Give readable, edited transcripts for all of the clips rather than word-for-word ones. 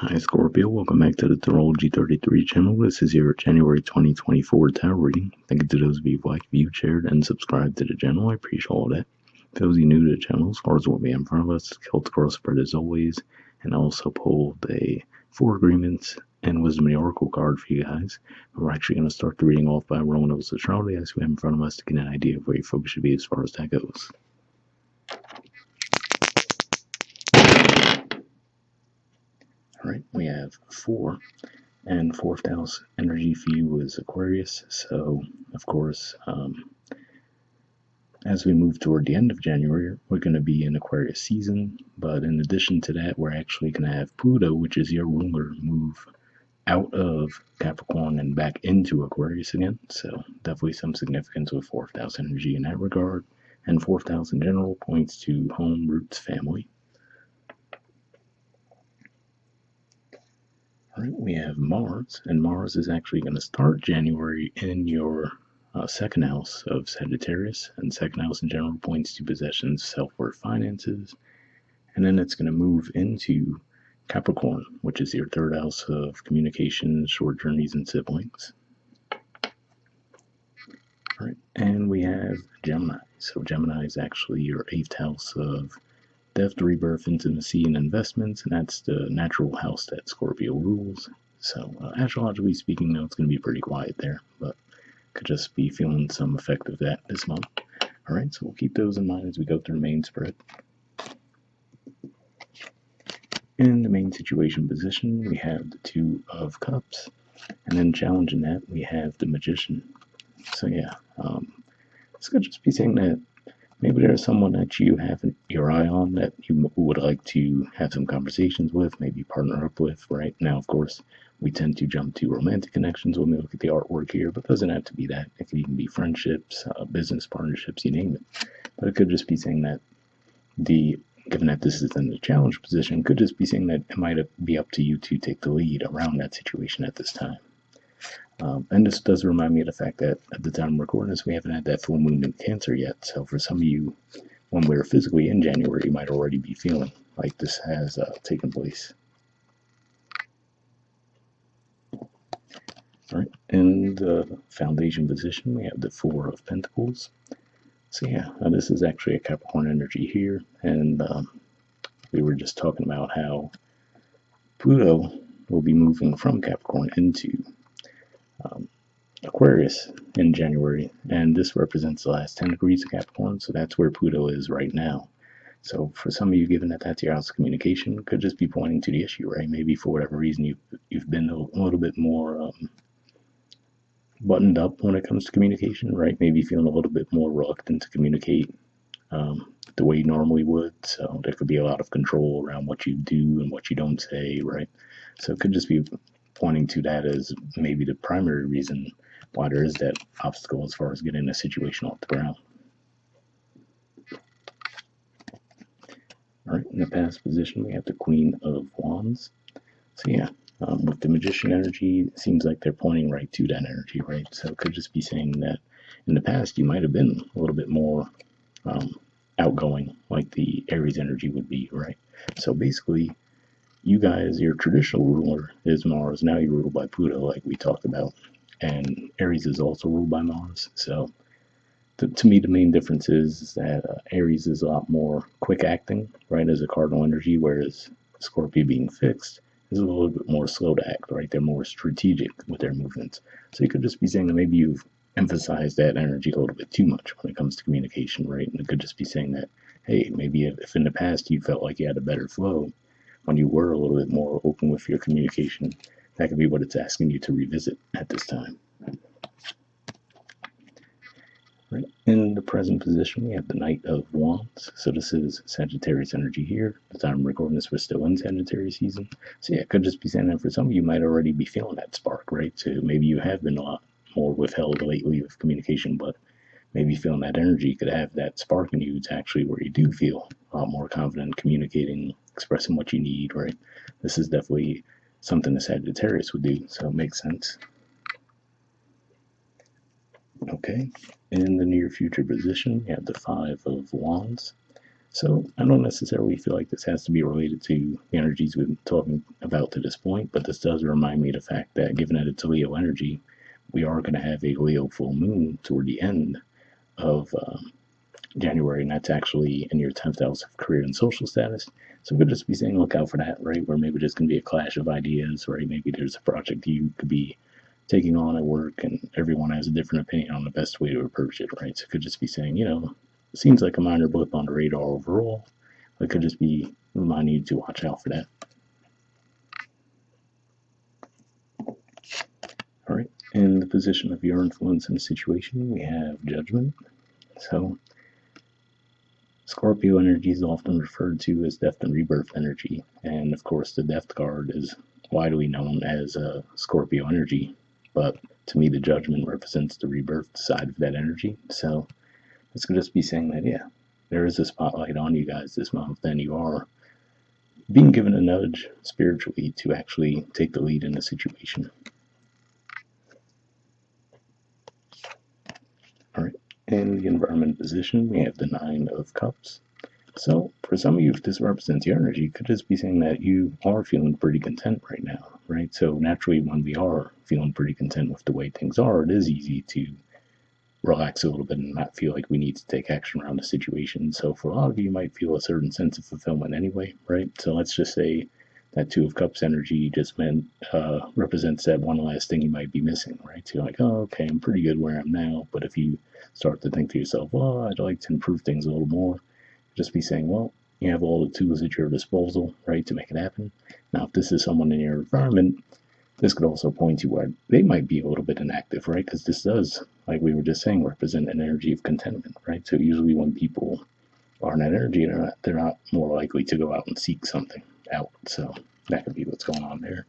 Hi Scorpio, welcome back to the Astrology 33 channel. This is your January 2024 tarot reading. Thank you to those of you who liked, viewed, shared, and subscribed to the channel. I appreciate all that. For those of you new to the channel, as far as what we have in front of us, Celtic Cross spread as always, and I also pulled a 4 agreements and wisdom of the oracle card for you guys. We're actually going to start the reading off by rolling those astrology as we have in front of us to get an idea of where your focus should be as far as that goes. Alright, we have 4. And fourth house energy for you is Aquarius. So, of course, as we move toward the end of January, we're going to be in Aquarius season. But in addition to that, we're actually going to have Pluto, which is your ruler, move out of Capricorn and back into Aquarius again. So, definitely some significance with fourth house energy in that regard. And fourth house in general points to home, roots, family. All right, we have Mars, and Mars is actually going to start January in your second house of Sagittarius, and second house in general points to possessions, self-worth, finances, and then it's going to move into Capricorn, which is your third house of communication, short journeys, and siblings. All right, and we have Gemini. So Gemini is actually your eighth house of death, rebirth, intimacy, and investments, and that's the natural house that Scorpio rules. So, astrologically speaking, though, it's going to be pretty quiet there, but could just be feeling some effect of that this month. All right, so we'll keep those in mind as we go through the main spread. In the main situation position, we have the Two of Cups, and then challenging that, we have the Magician. So, yeah, this could just be saying that maybe there's someone that you have your eye on that you would like to have some conversations with, maybe partner up with. Right now, of course, we tend to jump to romantic connections when we look at the artwork here, but it doesn't have to be that. It could even be friendships, business partnerships, you name it. But it could just be saying that given that this is in the challenge position, could just be saying that it might be up to you to take the lead around that situation at this time. And this does remind me of the fact that at the time of recording this, we haven't had that full moon in Cancer yet. So for some of you, when we're physically in January, you might already be feeling like this has taken place. All right, in the foundation position, we have the Four of Pentacles. So yeah, this is actually a Capricorn energy here. And we were just talking about how Pluto will be moving from Capricorn into Aquarius in January, and this represents the last 10 degrees of Capricorn, so that's where Pluto is right now. So for some of you, given that that's your house of communication, could just be pointing to the issue, right? Maybe for whatever reason you've been a little bit more buttoned up when it comes to communication, right? Maybe feeling a little bit more reluctant to communicate the way you normally would. So there could be a lot of control around what you do and what you don't say, right? So it could just be pointing to that as maybe the primary reason why there is that obstacle as far as getting a situation off the ground. All right, in the past position, we have the Queen of Wands. So yeah, with the Magician energy, it seems like they're pointing right to that energy, right? So it could just be saying that in the past, you might have been a little bit more outgoing, like the Aries energy would be, right? So basically, you guys, your traditional ruler is Mars. Now you're ruled by Pluto, like we talked about. And Aries is also ruled by Mars. So to me, the main difference is that Aries is a lot more quick acting, right, as a cardinal energy, whereas Scorpio being fixed is a little bit more slow to act, right? They're more strategic with their movements. So you could just be saying that maybe you've emphasized that energy a little bit too much when it comes to communication, right? And it could just be saying that, hey, maybe if in the past you felt like you had a better flow, when you were a little bit more open with your communication, that could be what it's asking you to revisit at this time. Right. In the present position, we have the Knight of Wands. So this is Sagittarius energy here. At the time I'm recording this, we're still in Sagittarius season. So yeah, it could just be saying that for some of you might already be feeling that spark, right? So maybe you have been a lot more withheld lately with communication, but maybe feeling that energy could have that spark in you to actually where you do feel a lot more confident communicating, expressing what you need, right? This is definitely something the Sagittarius would do, so it makes sense. Okay, in the near future position, you have the Five of Wands. So I don't necessarily feel like this has to be related to the energies we've been talking about to this point, but this does remind me of the fact that given that it's a Leo energy, we are going to have a Leo full moon toward the end of January, and that's actually in your 10th house of career and social status. So we could just be saying, look out for that, right? Where maybe there's going to be a clash of ideas, right? Maybe there's a project you could be taking on at work, and everyone has a different opinion on the best way to approach it, right? So it could just be saying, it seems like a minor blip on the radar overall. It could just be reminding you to watch out for that. All right. In the position of your influence in the situation, we have judgment. So Scorpio energy is often referred to as death and rebirth energy, and of course, the death card is widely known as Scorpio energy. But to me, the judgment represents the rebirth side of that energy. So it's going to just be saying that, yeah, there is a spotlight on you guys this month, and you are being given a nudge spiritually to actually take the lead in the situation. All right. In the environment position, we have the Nine of Cups. So, for some of you, if this represents your energy, it could just be saying that you are feeling pretty content right now, right? So, naturally, when we are feeling pretty content with the way things are, it is easy to relax a little bit and not feel like we need to take action around the situation. So, for a lot of you, you might feel a certain sense of fulfillment anyway, right? So, let's just say that Two of Cups energy just represents that one last thing you might be missing, right? So, you're like, oh, okay, I'm pretty good where I'm now. But if you start to think to yourself, well, I'd like to improve things a little more, just be saying, well, you have all the tools at your disposal, right, to make it happen. Now, if this is someone in your environment, this could also point to where they might be a little bit inactive, right? Because this does, like we were just saying, represent an energy of contentment, right? So usually when people are in that energy, they're not more likely to go out and seek something out. So that could be what's going on there.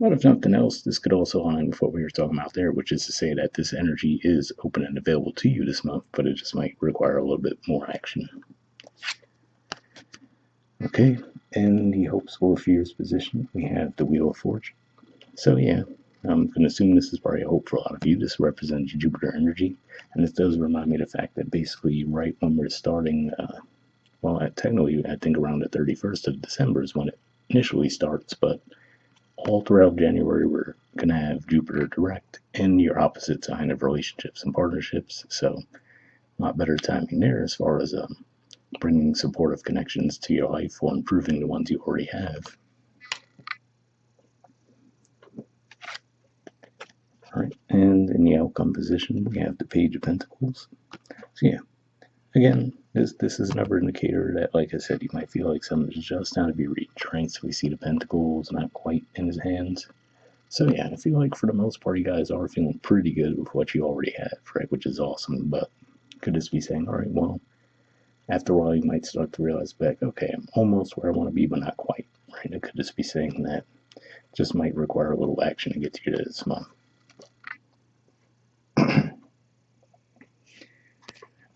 But if nothing else, this could also align with what we were talking about there, which is to say that this energy is open and available to you this month, but it just might require a little bit more action. Okay, in the hopes or fears position, we have the Wheel of Fortune. So yeah, I'm going to assume this is probably a hope for a lot of you. This represents Jupiter energy, and this does remind me of the fact that basically right when we're starting, technically I think around the 31st of December is when it initially starts, but all throughout January we're going to have Jupiter direct in your opposite sign of relationships and partnerships, so a lot better timing there as far as bringing supportive connections to your life or improving the ones you already have. All right, and in the outcome position, we have the Page of Pentacles. So yeah, again, this is another indicator that, like I said, you might feel like something's just out of your reach, right? So we see the Pentacles not quite in his hands. So yeah, I feel like for the most part, you guys are feeling pretty good with what you already have, right? Which is awesome, but could just be saying, all right, well, after a while, you might start to realize back, okay, I'm almost where I want to be, but not quite, right? It could just be saying that just might require a little action to get you to this month.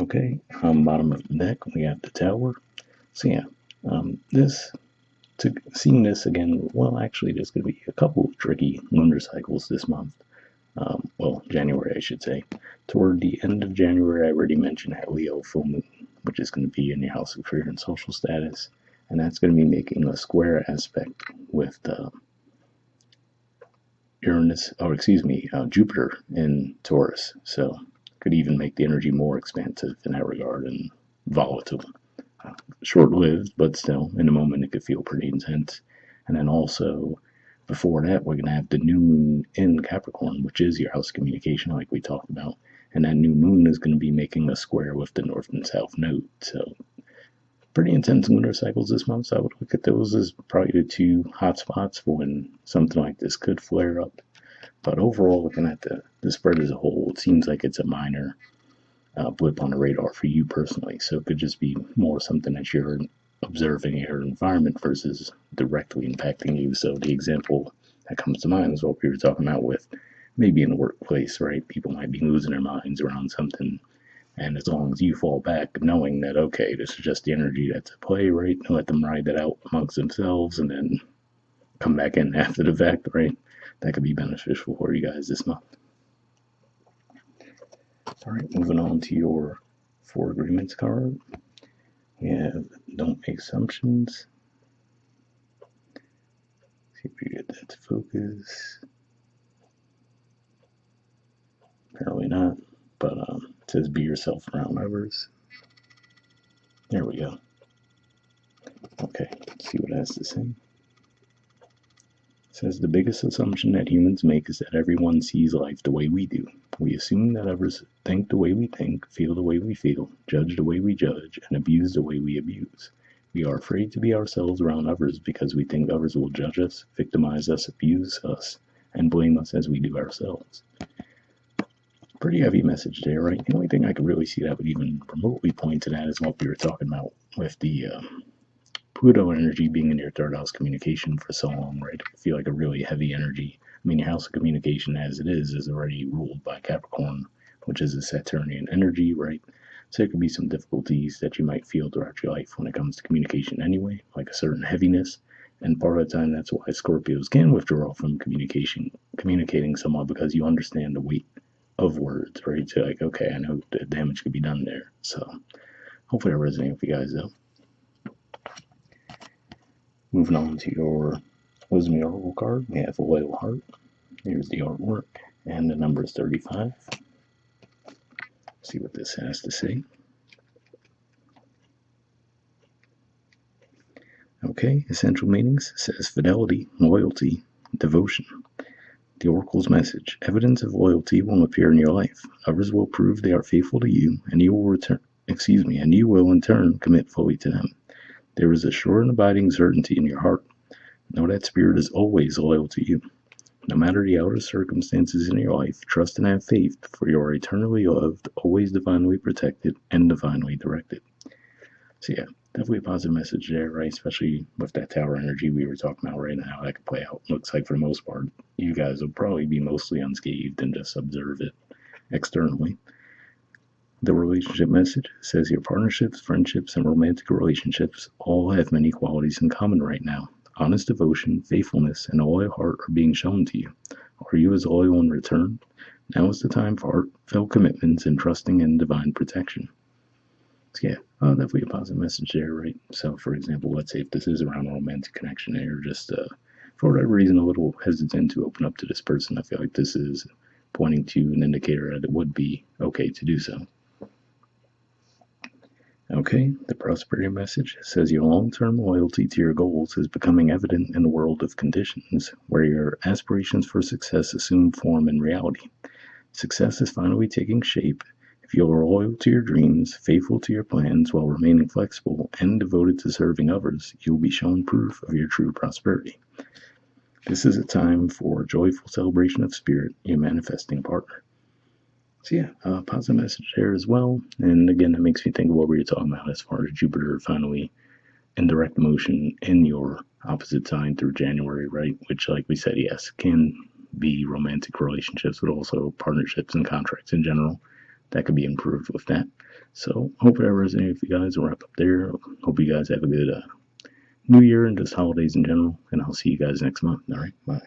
Okay, bottom of the deck, we have the Tower. So yeah, seeing this again, well, actually, there's going to be a couple of tricky lunar cycles this month. January, I should say. Toward the end of January, I already mentioned that Leo full moon, which is going to be in your house of career and social status, and that's going to be making a square aspect with Jupiter in Taurus. So could even make the energy more expansive in that regard and volatile. Short-lived, but still, in a moment, it could feel pretty intense. And then also, before that, we're going to have the new moon in Capricorn, which is your house communication, like we talked about. And that new moon is going to be making a square with the north and south node. So, pretty intense lunar cycles this month. So, I would look at those as probably the two hot spots for when something like this could flare up. But overall, looking at the spread as a whole, it seems like it's a minor blip on the radar for you personally. So it could just be more something that you're observing your environment versus directly impacting you. So the example that comes to mind is what we were talking about with maybe in the workplace, right? People might be losing their minds around something. And as long as you fall back knowing that, okay, this is just the energy that's at play, right? Let them ride that out amongst themselves and then come back in after the fact, right? That could be beneficial for you guys this month. All right, moving on to your Four Agreements card. We have Don't Make Assumptions. See if we get that to focus. Apparently not, but it says be yourself around others. There we go. Okay, let's see what it has to say. It says the biggest assumption that humans make is that everyone sees life the way we do. We assume that others think the way we think, feel the way we feel, judge the way we judge, and abuse the way we abuse. We are afraid to be ourselves around others because we think others will judge us, victimize us, abuse us, and blame us as we do ourselves. Pretty heavy message there, right? The only thing I could really see that would even remotely point to that is what we were talking about with the Pluto energy being in your third house communication for so long, right? I feel like a really heavy energy. I mean, your house of communication as it is already ruled by Capricorn, which is a Saturnian energy, right? So there could be some difficulties that you might feel throughout your life when it comes to communication anyway, like a certain heaviness. And part of the time, that's why Scorpios can withdraw from communicating somewhat, because you understand the weight of words, right? So like, okay, I know the damage could be done there. So hopefully I resonate with you guys though. Moving on to your Wisdom Oracle card, we have a Loyal Heart. Here's the artwork, and the number is 35. See what this has to say. Okay, essential meanings says fidelity, loyalty, devotion. The Oracle's message: evidence of loyalty will appear in your life. Others will prove they are faithful to you, and you will and you will in turn commit fully to them. There is a sure and abiding certainty in your heart. Know that spirit is always loyal to you. No matter the outer circumstances in your life, trust and have faith, for you are eternally loved, always divinely protected, and divinely directed. So yeah, definitely a positive message there, right? Especially with that tower energy we were talking about right now, how that could play out. Looks like for the most part, you guys will probably be mostly unscathed and just observe it externally. The relationship message says your partnerships, friendships, and romantic relationships all have many qualities in common right now. Honest devotion, faithfulness, and a loyal heart are being shown to you. Are you as loyal in return? Now is the time for heartfelt commitments and trusting in divine protection. So yeah, definitely a positive message there, right? So for example, let's say if this is around a romantic connection and you're just, for whatever reason, a little hesitant to open up to this person, I feel like this is pointing to an indicator that it would be okay to do so. Okay, the prosperity message says your long-term loyalty to your goals is becoming evident in the world of conditions, where your aspirations for success assume form in reality. Success is finally taking shape. If you are loyal to your dreams, faithful to your plans while remaining flexible, and devoted to serving others, you will be shown proof of your true prosperity. This is a time for joyful celebration of spirit, your manifesting partner. So yeah, positive message there as well. And again, that makes me think of what we were talking about as far as Jupiter finally in direct motion in your opposite sign through January, right? Which, like we said, yes, can be romantic relationships, but also partnerships and contracts in general. That could be improved with that. So hopefully I resonate with you guys. We'll wrap up there. Hope you guys have a good New Year and just holidays in general. And I'll see you guys next month. All right, bye.